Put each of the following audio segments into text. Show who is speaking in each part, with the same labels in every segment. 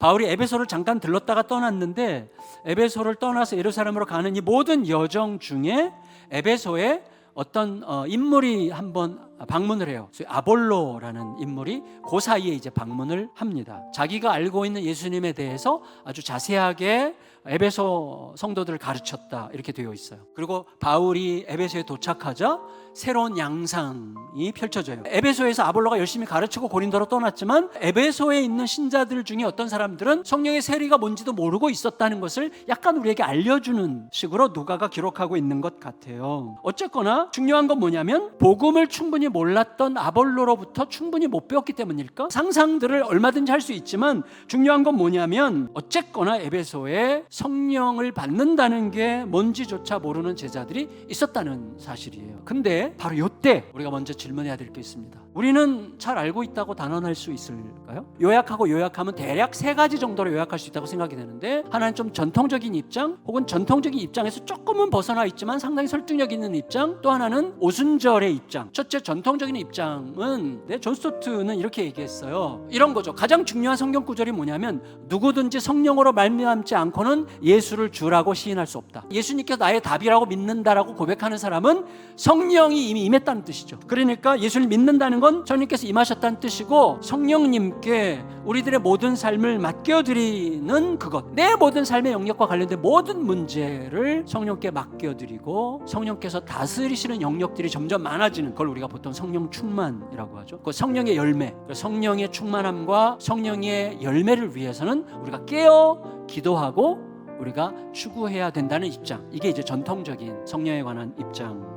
Speaker 1: 바울이 에베소를 잠깐 들렀다가 떠났는데 에베소를 떠나서 예루살렘으로 가는 이 모든 여정 중에 에베소에 어떤 인물이 한번 방문을 해요. 아볼로라는 인물이 그 사이에 이제 방문을 합니다. 자기가 알고 있는 예수님에 대해서 아주 자세하게 에베소 성도들을 가르쳤다 이렇게 되어 있어요. 그리고 바울이 에베소에 도착하자 새로운 양상이 펼쳐져요. 에베소에서 아볼로가 열심히 가르치고 고린도로 떠났지만 에베소에 있는 신자들 중에 어떤 사람들은 성령의 세례가 뭔지도 모르고 있었다는 것을 약간 우리에게 알려주는 식으로 누가가 기록하고 있는 것 같아요. 어쨌거나 중요한 건 뭐냐면 복음을 충분히 몰랐던 아볼로로부터 충분히 못 배웠기 때문일까? 상상들을 얼마든지 할 수 있지만 중요한 건 뭐냐면 어쨌거나 에베소에 성령을 받는다는 게 뭔지조차 모르는 제자들이 있었다는 사실이에요. 근데 바로 이때 우리가 먼저 질문해야 될 게 있습니다. 우리는 잘 알고 있다고 단언할 수 있을까요? 요약하면 대략 3가지 정도로 요약할 수 있다고 생각이 되는데, 하나는 좀 전통적인 입장 혹은 전통적인 입장에서 조금은 벗어나 있지만 상당히 설득력 있는 입장, 또 하나는 오순절의 입장. 첫째 전통적인 입장은 존 스토트는 이렇게 얘기했어요. 이런 거죠. 가장 중요한 성경 구절이 뭐냐면 누구든지 성령으로 말미암지 않고는 예수를 주라고 시인할 수 없다. 예수님께서 나의 답이라고 믿는다라고 고백하는 사람은 성령이 이미 임했다는 뜻이죠. 그러니까 예수를 믿는다는 건 성령님께서 임하셨다는 뜻이고, 성령님께 우리들의 모든 삶을 맡겨드리는 그것, 내 모든 삶의 영역과 관련된 모든 문제를 성령께 맡겨드리고 성령께서 다스리시는 영역들이 점점 많아지는 걸 우리가 보통 성령 충만이라고 하죠. 그 성령의 열매, 성령의 충만함과 성령의 열매를 위해서는 우리가 깨어 기도하고 우리가 추구해야 된다는 입장, 이게 이제 전통적인 성령에 관한 입장.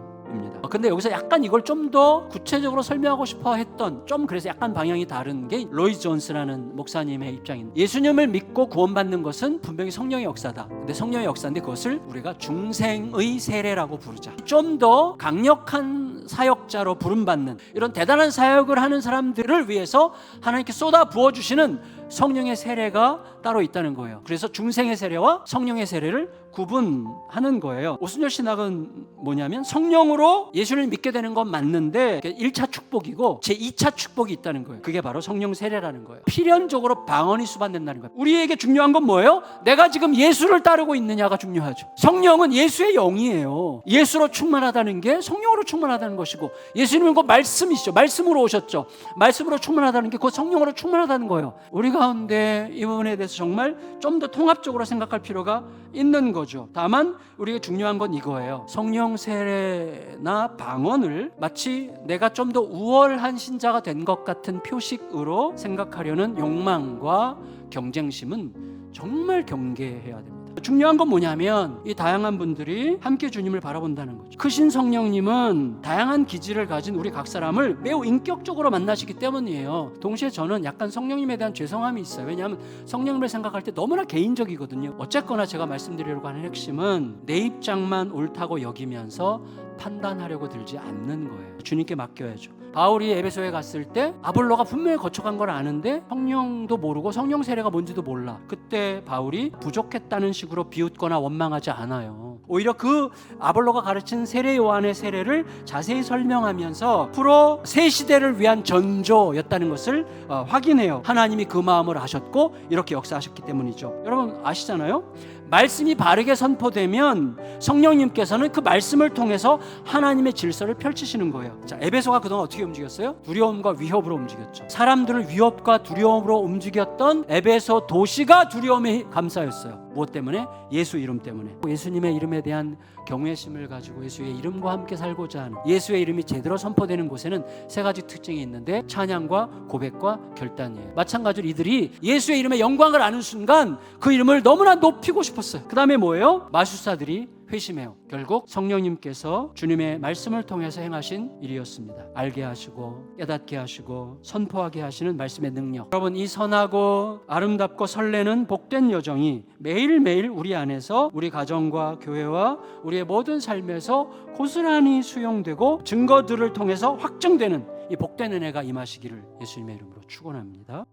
Speaker 1: 근데 여기서 약간 이걸 좀 더 구체적으로 설명하고 싶어 했던, 좀 그래서 약간 방향이 다른 게 로이드 존스라는 목사님의 입장입니다. 예수님을 믿고 구원받는 것은 분명히 성령의 역사다. 근데 성령의 역사인데 그것을 우리가 중생의 세례라고 부르자. 좀 더 강력한 사역자로 부름받는 이런 대단한 사역을 하는 사람들을 위해서 하나님께 쏟아 부어주시는 성령의 세례가 따로 있다는 거예요. 그래서 중생의 세례와 성령의 세례를 구분하는 거예요. 오순절 신학은 뭐냐면 성령으로 예수를 믿게 되는 건 맞는데 1차 축복이고 제2차 축복이 있다는 거예요. 그게 바로 성령 세례라는 거예요. 필연적으로 방언이 수반된다는 거예요. 우리에게 중요한 건 뭐예요? 내가 지금 예수를 따르고 있느냐가 중요하죠. 성령은 예수의 영이에요. 예수로 충만하다는 게 성령으로 충만하다는 것이고, 예수님은 그 말씀이시죠. 말씀으로 오셨죠. 말씀으로 충만하다는 게 그 성령으로 충만하다는 거예요. 우리 가운데 이 부분에 대해서 정말 좀 더 통합적으로 생각할 필요가 있는 거죠. 다만 우리가 중요한 건 이거예요. 성령 세례나 방언을 마치 내가 좀 더 우월한 신자가 된 것 같은 표식으로 생각하려는 욕망과 경쟁심은 정말 경계해야 됩니다. 중요한 건 뭐냐면 이 다양한 분들이 함께 주님을 바라본다는 거죠. 크신 성령님은 다양한 기질을 가진 우리 각 사람을 매우 인격적으로 만나시기 때문이에요. 동시에 저는 약간 성령님에 대한 죄송함이 있어요. 왜냐하면 성령님을 생각할 때 너무나 개인적이거든요. 어쨌거나 제가 말씀드리려고 하는 핵심은 내 입장만 옳다고 여기면서 판단하려고 들지 않는 거예요. 주님께 맡겨야죠. 바울이 에베소에 갔을 때 아볼로가 분명히 거쳐간 걸 아는데 성령도 모르고 성령 세례가 뭔지도 몰라. 그때 바울이 부족했다는 식으로 비웃거나 원망하지 않아요. 오히려 그 아볼로가 가르친 세례 요한의 세례를 자세히 설명하면서 프로 새 시대를 위한 전조였다는 것을 확인해요. 하나님이 그 마음을 아셨고 이렇게 역사하셨기 때문이죠. 여러분 아시잖아요? 말씀이 바르게 선포되면 성령님께서는 그 말씀을 통해서 하나님의 질서를 펼치시는 거예요. 자, 에베소가 그동안 어떻게 움직였어요? 두려움과 위협으로 움직였죠. 사람들을 위협과 두려움으로 움직였던 에베소 도시가 두려움에 감싸였어요. 무엇 때문에? 예수 이름 때문에. 예수님의 이름에 대한 경외심을 가지고 예수의 이름과 함께 살고자 하는, 예수의 이름이 제대로 선포되는 곳에는 3가지 특징이 있는데 찬양과 고백과 결단이에요. 마찬가지로 이들이 예수의 이름의 영광을 아는 순간 그 이름을 너무나 높이고 싶었어요. 그 다음에 뭐예요? 마술사들이 회심해요. 결국 성령님께서 주님의 말씀을 통해서 행하신 일이었습니다. 알게 하시고 깨닫게 하시고 선포하게 하시는 말씀의 능력. 여러분, 이 선하고 아름답고 설레는 복된 여정이 매일매일 우리 안에서 우리 가정과 교회와 우리의 모든 삶에서 고스란히 수용되고 증거들을 통해서 확증되는 이 복된 은혜가 임하시기를 예수님의 이름으로 축원합니다.